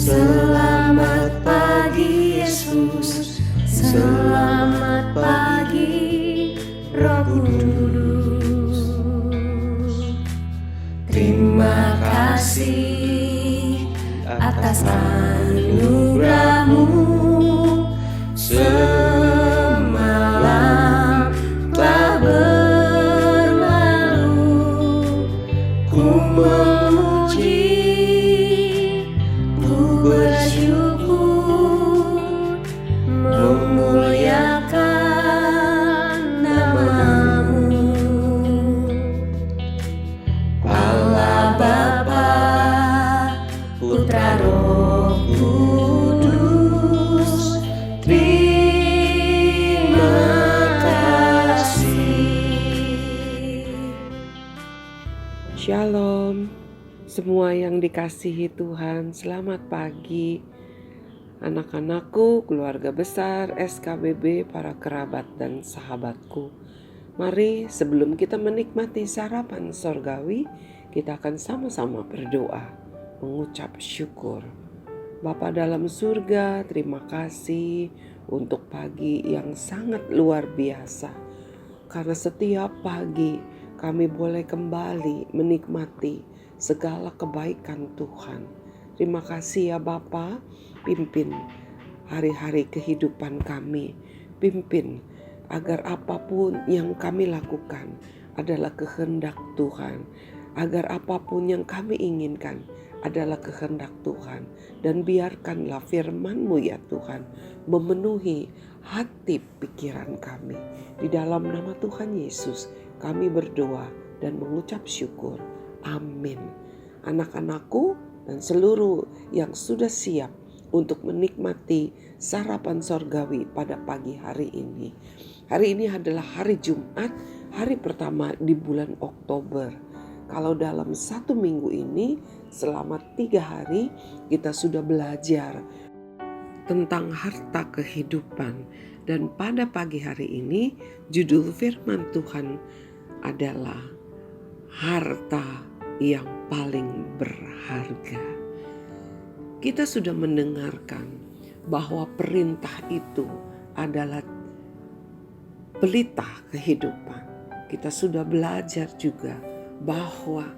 Selamat pagi Yesus, selamat pagi Roh Kudus. Terima kasih atas anugerah-Mu. Semalam telah berlalu, ku memuji, ku bersyukur, memuliakan nama-Mu. Allah Bapa, Putra, Roh Kudus, terima kasih. Shalom, semua yang dikasihi Tuhan, selamat pagi. Anak-anakku, keluarga besar, SKBB, para kerabat dan sahabatku. Mari sebelum kita menikmati sarapan sorgawi, kita akan sama-sama berdoa, mengucap syukur. Bapa dalam surga, terima kasih untuk pagi yang sangat luar biasa. Karena setiap pagi kami boleh kembali menikmati segala kebaikan Tuhan. Terima kasih ya Bapa, pimpin hari-hari kehidupan kami. Pimpin agar apapun yang kami lakukan adalah kehendak Tuhan. Agar apapun yang kami inginkan adalah kehendak Tuhan. Dan biarkanlah firman-Mu ya Tuhan memenuhi hati pikiran kami. Di dalam nama Tuhan Yesus kami berdoa dan mengucap syukur. Amin. Anak-anakku dan seluruh yang sudah siap untuk menikmati sarapan sorgawi pada pagi hari ini. Hari ini adalah hari Jumat, hari pertama di bulan Oktober. Kalau dalam 1 minggu ini selama 3 hari kita sudah belajar tentang harta kehidupan. Dan pada pagi hari ini judul firman Tuhan adalah harta yang paling berharga. Kita sudah mendengarkan bahwa perintah itu adalah pelita kehidupan. Kita sudah belajar juga bahwa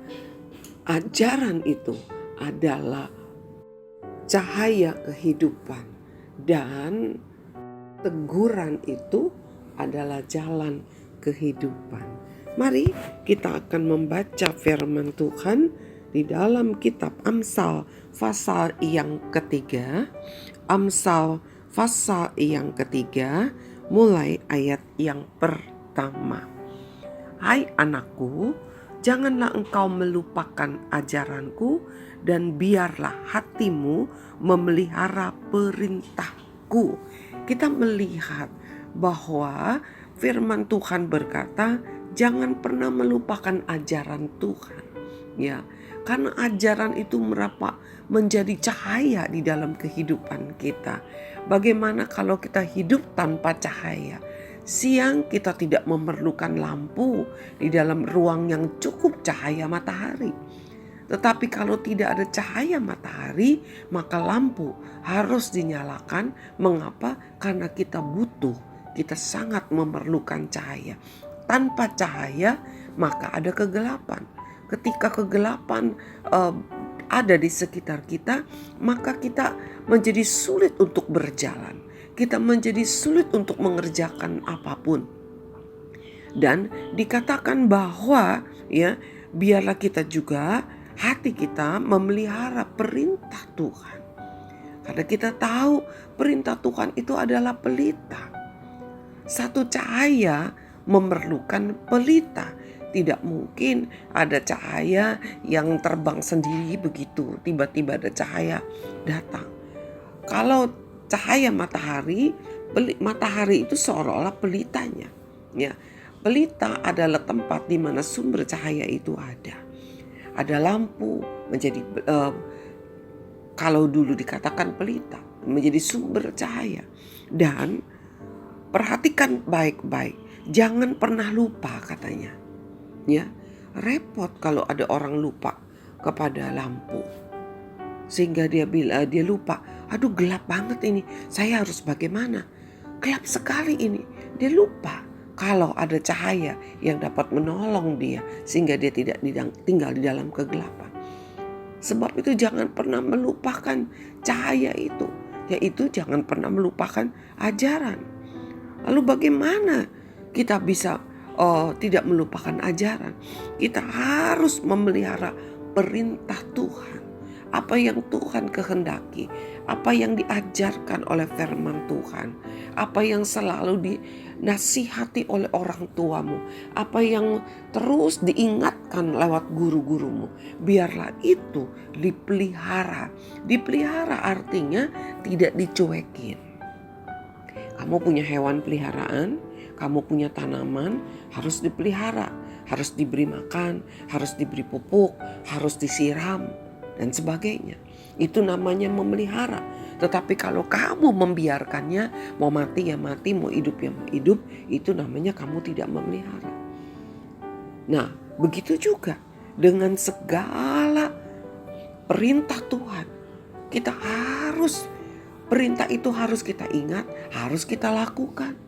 ajaran itu adalah cahaya kehidupan dan teguran itu adalah jalan kehidupan. Mari kita akan membaca firman Tuhan di dalam kitab Amsal pasal yang ketiga. Amsal pasal yang ketiga mulai ayat yang pertama. Hai anakku, janganlah engkau melupakan ajaranku dan biarlah hatimu memelihara perintahku. Kita melihat bahwa firman Tuhan berkata, jangan pernah melupakan ajaran Tuhan. Ya, karena ajaran itu menjadi cahaya di dalam kehidupan kita. Bagaimana kalau kita hidup tanpa cahaya? Siang kita tidak memerlukan lampu di dalam ruang yang cukup cahaya matahari. Tetapi kalau tidak ada cahaya matahari, maka lampu harus dinyalakan. Mengapa? Karena kita sangat memerlukan cahaya. Tanpa cahaya, maka ada kegelapan. Ketika kegelapan ada di sekitar kita, maka kita menjadi sulit untuk berjalan. Kita menjadi sulit untuk mengerjakan apapun. Dan dikatakan bahwa ya, biarlah kita juga hati kita memelihara perintah Tuhan. Karena kita tahu perintah Tuhan itu adalah pelita. Satu cahaya memerlukan pelita. Tidak mungkin ada cahaya yang terbang sendiri begitu. Tiba-tiba ada cahaya datang. Kalau cahaya matahari itu seolah-olah pelitanya. Ya, pelita adalah tempat di mana sumber cahaya itu ada. Ada lampu menjadi kalau dulu dikatakan pelita menjadi sumber cahaya. Dan perhatikan baik-baik, jangan pernah lupa katanya. Ya, repot kalau ada orang lupa kepada lampu. Sehingga dia lupa, aduh gelap banget ini, saya harus bagaimana? Gelap sekali ini. Dia lupa kalau ada cahaya yang dapat menolong dia sehingga dia tidak tinggal di dalam kegelapan. Sebab itu jangan pernah melupakan cahaya itu, yaitu jangan pernah melupakan ajaran. Lalu bagaimana kita bisa tidak melupakan ajaran? Kita harus memelihara perintah Tuhan. Apa yang Tuhan kehendaki, apa yang diajarkan oleh firman Tuhan, apa yang selalu dinasihati oleh orang tuamu, apa yang terus diingatkan lewat guru-gurumu, biarlah itu dipelihara. Dipelihara artinya tidak dicuekin. Kamu punya hewan peliharaan, kamu punya tanaman, harus dipelihara, harus diberi makan, harus diberi pupuk, harus disiram, dan sebagainya. Itu namanya memelihara. Tetapi kalau kamu membiarkannya, mau mati ya mati, mau hidup ya mau hidup, itu namanya kamu tidak memelihara. Nah, begitu juga dengan segala perintah Tuhan. Kita harus, perintah itu harus kita ingat, harus kita lakukan.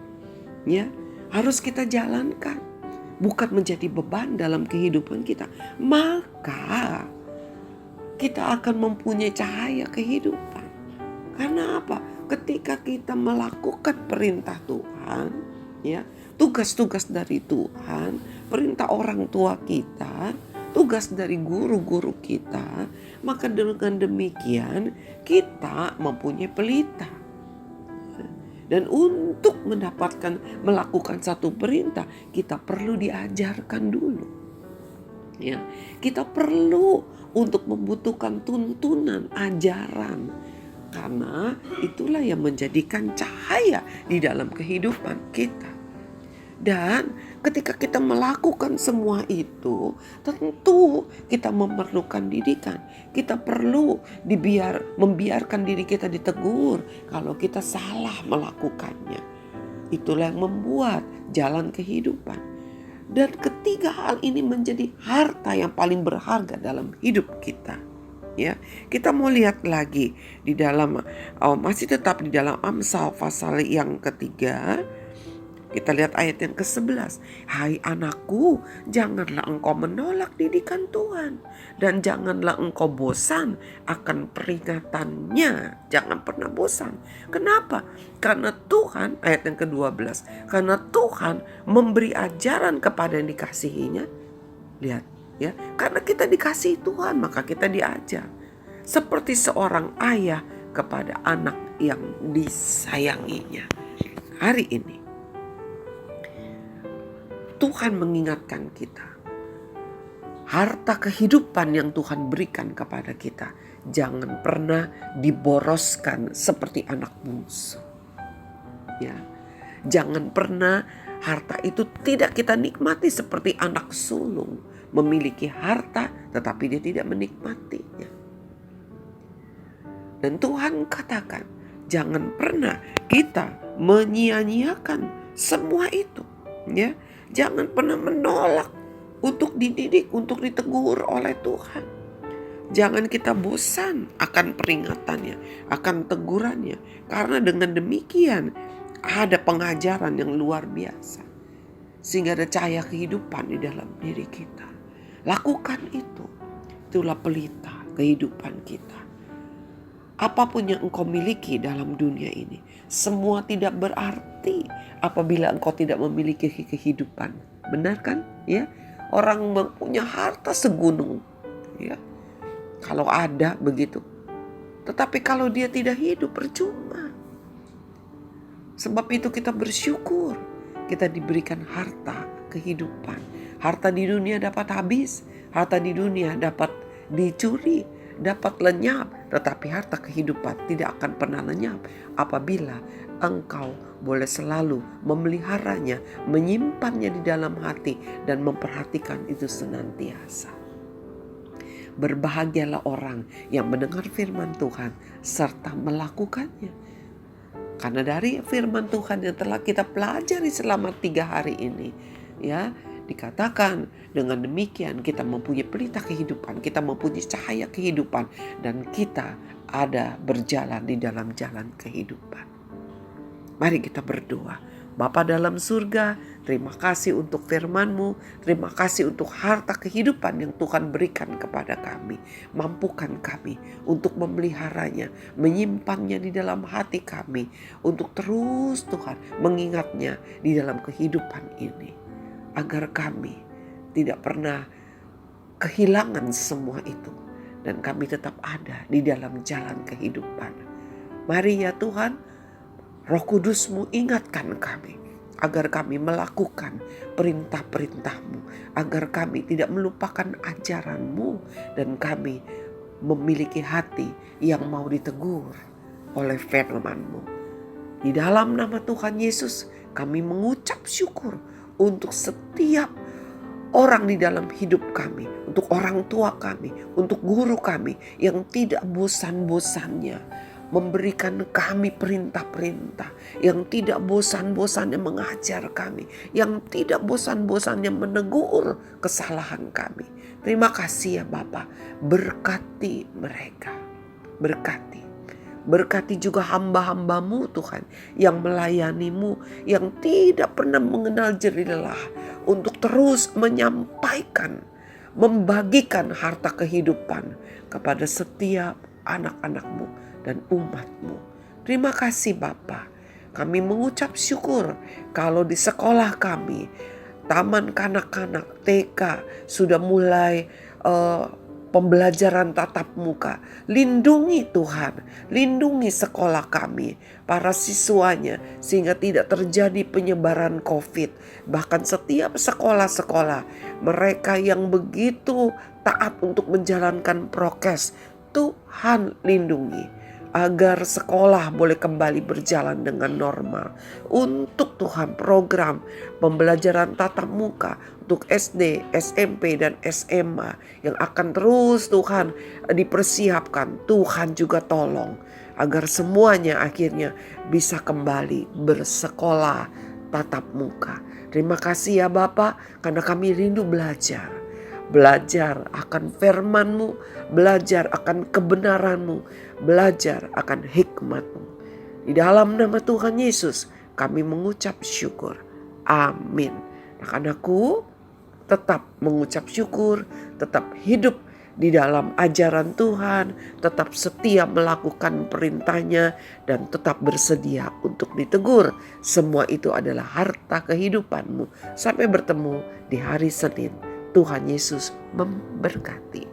Ya, harus kita jalankan. Bukan menjadi beban dalam kehidupan kita. Maka kita akan mempunyai cahaya kehidupan. Karena apa? Ketika kita melakukan perintah Tuhan, ya, tugas-tugas dari Tuhan, perintah orang tua kita, tugas dari guru-guru kita, maka dengan demikian kita mempunyai pelita. Dan untuk melakukan satu perintah, kita perlu diajarkan dulu. Ya, kita perlu untuk membutuhkan tuntunan, ajaran. Karena itulah yang menjadikan cahaya di dalam kehidupan kita. Dan ketika kita melakukan semua itu, tentu kita memerlukan didikan. Kita perlu membiarkan diri kita ditegur kalau kita salah melakukannya. Itulah yang membuat jalan kehidupan. Dan ketiga hal ini menjadi harta yang paling berharga dalam hidup kita. Ya, kita mau lihat lagi di dalam masih tetap di dalam Amsal pasal yang ketiga. Kita lihat ayat yang ke-11. Hai anakku, janganlah engkau menolak didikan Tuhan, dan janganlah engkau bosan akan peringatannya. Jangan pernah bosan. Kenapa? Karena Tuhan, ayat yang ke-12, karena Tuhan memberi ajaran kepada yang dikasihinya. Lihat ya, karena kita dikasihi Tuhan, maka kita diajar. Seperti seorang ayah kepada anak yang disayanginya. Hari ini Tuhan mengingatkan kita, harta kehidupan yang Tuhan berikan kepada kita jangan pernah diboroskan seperti anak bungsu. Ya, jangan pernah harta itu tidak kita nikmati seperti anak sulung memiliki harta tetapi dia tidak menikmatinya. Dan Tuhan katakan, jangan pernah kita menyia-nyiakan semua itu, ya. Jangan pernah menolak untuk dididik, untuk ditegur oleh Tuhan. Jangan kita bosan akan peringatannya, akan tegurannya. Karena dengan demikian ada pengajaran yang luar biasa. Sehingga ada cahaya kehidupan di dalam diri kita. Lakukan itu. Itulah pelita kehidupan kita. Apapun yang engkau miliki dalam dunia ini, semua tidak berarti apabila engkau tidak memiliki kehidupan. Benar kan? Ya, orang mempunyai harta segunung, ya, kalau ada begitu. Tetapi kalau dia tidak hidup, percuma. Sebab itu kita bersyukur kita diberikan harta kehidupan. Harta di dunia dapat habis, harta di dunia dapat dicuri, dapat lenyap. Tetapi harta kehidupan tidak akan pernah lenyap apabila engkau boleh selalu memeliharanya, menyimpannya di dalam hati dan memperhatikan itu senantiasa. Berbahagialah orang yang mendengar firman Tuhan serta melakukannya. Karena dari firman Tuhan yang telah kita pelajari selama 3 hari ini, ya, dikatakan Dengan demikian kita mempunyai pelita kehidupan, kita mempunyai cahaya kehidupan, dan kita ada berjalan di dalam jalan kehidupan. Mari kita berdoa. Bapa dalam surga, terima kasih untuk firman-Mu, terima kasih untuk harta kehidupan yang Tuhan berikan kepada kami. Mampukan kami untuk memeliharanya, menyimpannya di dalam hati kami, untuk terus Tuhan mengingatnya di dalam kehidupan ini. Agar kami tidak pernah kehilangan semua itu, dan kami tetap ada di dalam jalan kehidupan. Mari ya Tuhan, Roh Kudus-Mu ingatkan kami agar kami melakukan perintah-perintah-Mu, agar kami tidak melupakan ajaran-Mu, dan kami memiliki hati yang mau ditegur oleh firman-Mu. Di dalam nama Tuhan Yesus, kami mengucap syukur untuk setiap orang di dalam hidup kami, untuk orang tua kami, untuk guru kami yang tidak bosan-bosannya memberikan kami perintah-perintah, yang tidak bosan-bosannya mengajar kami, yang tidak bosan-bosannya menegur kesalahan kami. Terima kasih ya Bapa, berkati mereka, berkati juga hamba-hamba-Mu Tuhan, yang melayani-Mu, yang tidak pernah mengenal jerih lelah, untuk terus menyampaikan, membagikan harta kehidupan kepada setiap anak-anak-Mu dan umat-Mu. Terima kasih Bapa. Kami mengucap syukur kalau di sekolah kami, taman kanak-kanak, TK, sudah mulai pembelajaran tatap muka. Lindungi Tuhan, lindungi sekolah kami, para siswanya, sehingga tidak terjadi penyebaran COVID. Bahkan setiap sekolah-sekolah, mereka yang begitu taat untuk menjalankan prokes, Tuhan lindungi agar sekolah boleh kembali berjalan dengan normal. Untuk Tuhan program pembelajaran tatap muka untuk SD, SMP, dan SMA yang akan terus Tuhan dipersiapkan, Tuhan juga tolong agar semuanya akhirnya bisa kembali bersekolah tatap muka. Terima kasih ya Bapak, karena kami rindu belajar akan firman-Mu, belajar akan kebenaran-Mu, belajar akan hikmat-Mu. Di dalam nama Tuhan Yesus kami mengucap syukur. Amin. Anak-anakku, tetap mengucap syukur, tetap hidup di dalam ajaran Tuhan, tetap setia melakukan perintahnya, dan tetap bersedia untuk ditegur. Semua itu adalah harta kehidupan-Mu. Sampai bertemu di hari Senin. Tuhan Yesus memberkati.